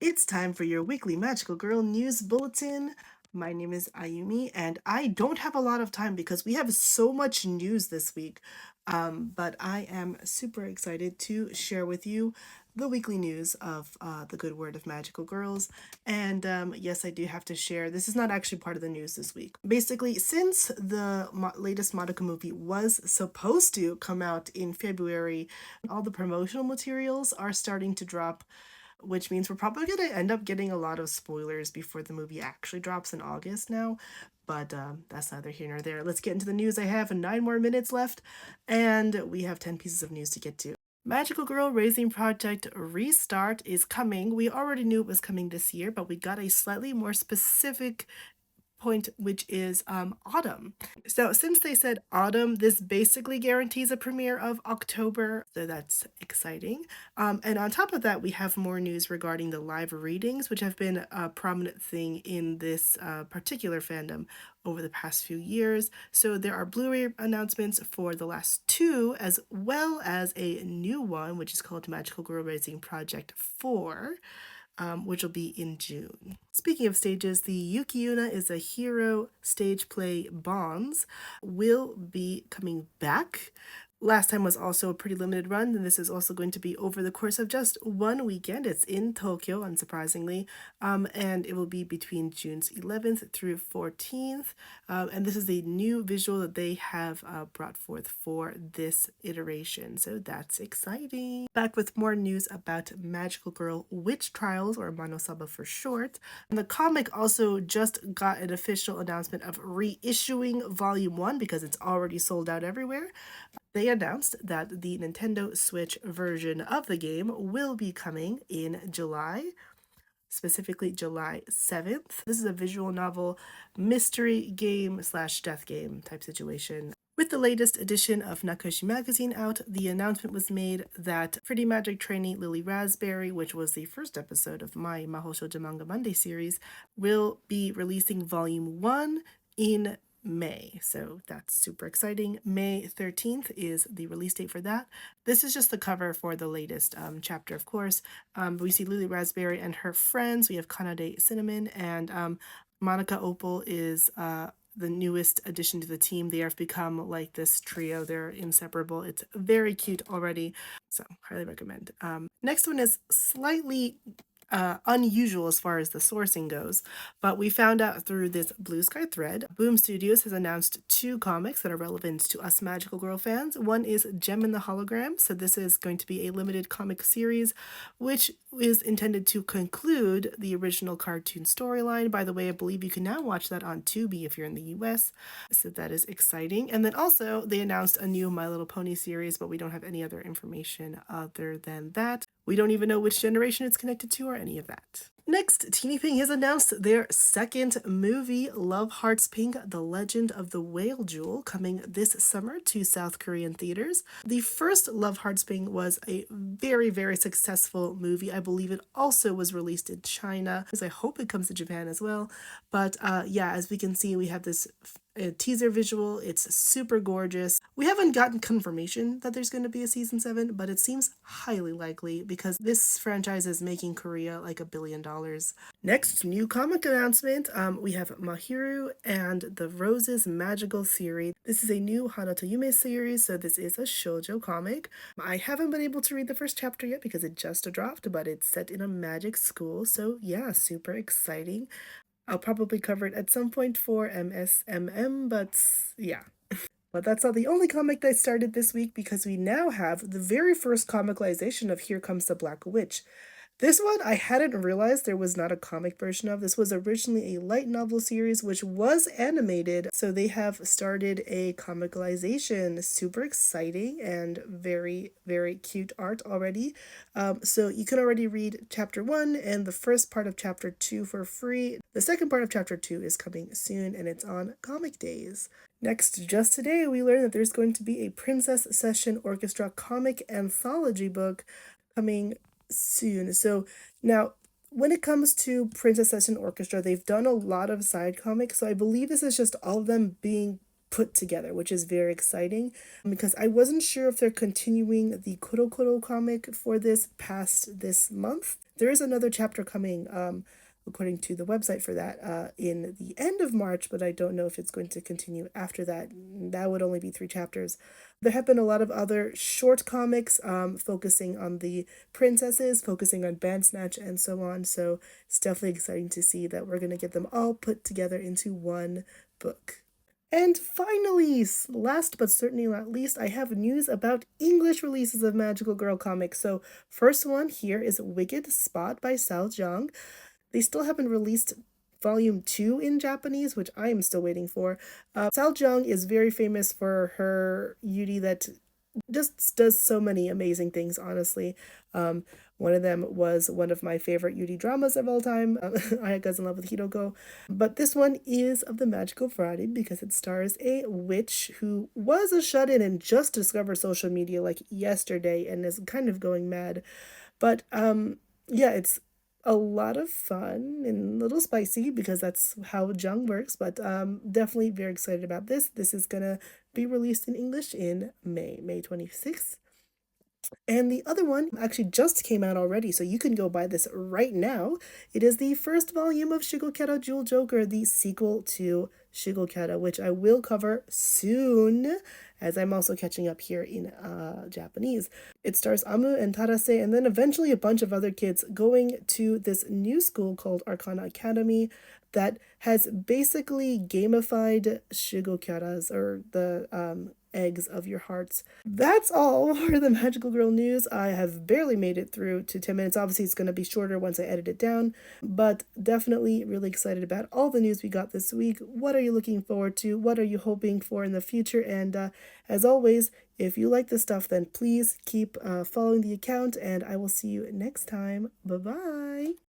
It's time for your weekly Magical Girl News Bulletin. My name is Ayumi, and I don't have a lot of time because we have so much news this week. But I am super excited to share with you the weekly news of the good word of Magical Girls. And yes, I do have to share. This is not actually part of the news this week. Basically, since the latest Madoka movie was supposed to come out in February, all the promotional materials are starting to drop, which means we're probably going to end up getting a lot of spoilers before the movie actually drops in August now. But that's neither here nor there. Let's get into the news. I have 9 more minutes left, and we have 10 pieces of news to get to. Magical Girl Raising Project Restart is coming. We already knew it was coming this year, but we got a slightly more specific point, which is autumn. So since they said autumn, this basically guarantees a premiere of October, so that's exciting. And on top of that, we have more news regarding the live readings, which have been a prominent thing in this particular fandom over the past few years. So there are Blu-ray announcements for the last two, as well as a new one, which is called Magical Girl Raising Project 4. Which will be in June. Speaking of stages, the Yuki Yuna is a hero stage play Bonds will be coming back. Last time was also a pretty limited run, and this is also going to be over the course of just one weekend. It's in Tokyo, unsurprisingly, and it will be between June 11th through 14th. And this is a new visual that they have brought forth for this iteration, so that's exciting. Back with more news about Magical Girl Witch Trials, or ManoSaba for short. And the comic also just got an official announcement of reissuing Volume 1 because it's already sold out everywhere. They announced that the Nintendo Switch version of the game will be coming in July, specifically July 7th. This is a visual novel mystery game slash death game type situation. With the latest edition of Nakoshi Magazine out, the announcement was made that Pretty Magic trainee Lili Raspberry, which was the first episode of my Mahou Shoujo Manga Monday series, will be releasing Volume 1 in May. So that's super exciting. May 13th is the release date for that. This is just the cover for the latest chapter, of course. We see Lili Raspberry and her friends. We have Kanade Cinnamon, and Monica Opal is the newest addition to the team. They have become like this trio. They're inseparable. It's very cute already, so highly recommend. Next one is slightly unusual as far as the sourcing goes, but we found out through this Blue Sky thread. Boom Studios has announced two comics that are relevant to us Magical Girl fans. One is Gem in the Holograms, so this is going to be a limited comic series which is intended to conclude the original cartoon storyline. By the way, I believe you can now watch that on Tubi if you're in the US, so that is exciting. And then also they announced a new My Little Pony series, but we don't have any other information other than that. We don't even know which generation it's connected to or any of that. Next, Teenieping has announced their second movie, Love Hearts Pink, The Legend of the Whale Jewel, coming this summer to South Korean theaters. The first Love Hearts Pink was a very, very successful movie. I believe it also was released in China, because I hope it comes to Japan as well. But yeah, as we can see, we have this teaser visual. It's super gorgeous. We haven't gotten confirmation that there's going to be a season 7, but it seems highly likely because this franchise is making Korea like $1 billion. Next, new comic announcement. We have Mahiru and the Roses Magical series. This is a new Hana to Yume series, so this is a shoujo comic. I haven't been able to read the first chapter yet because it just dropped, but it's set in a magic school, so yeah, super exciting. I'll probably cover it at some point for MSMM, but yeah. But that's not the only comic that started this week, because we now have the very first comicalization of Here Comes the Black Witch. This one I hadn't realized there was not a comic version of. This was originally a light novel series which was animated, so they have started a comicalization. Super exciting and very, very cute art already. So you can already read chapter 1 and the first part of chapter 2 for free. The second part of chapter 2 is coming soon, and it's on Comic Days. Next, just today, we learned that there's going to be a Princess Session Orchestra comic anthology book coming soon. So now, when it comes to Princess Session Orchestra, they've done a lot of side comics, so I believe this is just all of them being put together, which is very exciting because I wasn't sure if they're continuing the Koro Koro comic for this past this month. There is another chapter coming, according to the website for that, in the end of March, but I don't know if it's going to continue after that. That would only be 3 chapters. There have been a lot of other short comics, focusing on the princesses, focusing on Bandsnatch, and so on. So it's definitely exciting to see that we're going to get them all put together into one book. And finally, last but certainly not least, I have news about English releases of Magical Girl comics. So, first one here is Wicked Spot by Sao Jiang. They still haven't released volume 2 in Japanese, which I am still waiting for. Sao Jiang is very famous for her Yuri that just does so many amazing things, honestly. One of them was one of my favorite Yuri dramas of all time, Ayaka's in Love with Hiroko. But this one is of the Magical Variety because it stars a witch who was a shut-in and just discovered social media like yesterday and is kind of going mad. But yeah, it's a lot of fun and a little spicy because that's how Jung works, but definitely very excited about this. This is gonna be released in English in May 26th. And the other one actually just came out already, so you can go buy this right now. It is the first volume of Shugo Chara Jewel Joker, the sequel to Shugo Chara, which I will cover soon, as I'm also catching up here in Japanese. It stars Amu and Tarase, and then eventually a bunch of other kids going to this new school called Arcana Academy that has basically gamified Shugo Chara's, or the eggs of your hearts. That's all for the Magical Girl news. I have barely made it through to 10 minutes. Obviously, it's going to be shorter once I edit it down, but definitely really excited about all the news we got this week. What are you looking forward to? What are you hoping for in the future? And as always, if you like this stuff, then please keep following the account, and I will see you next time. Bye bye.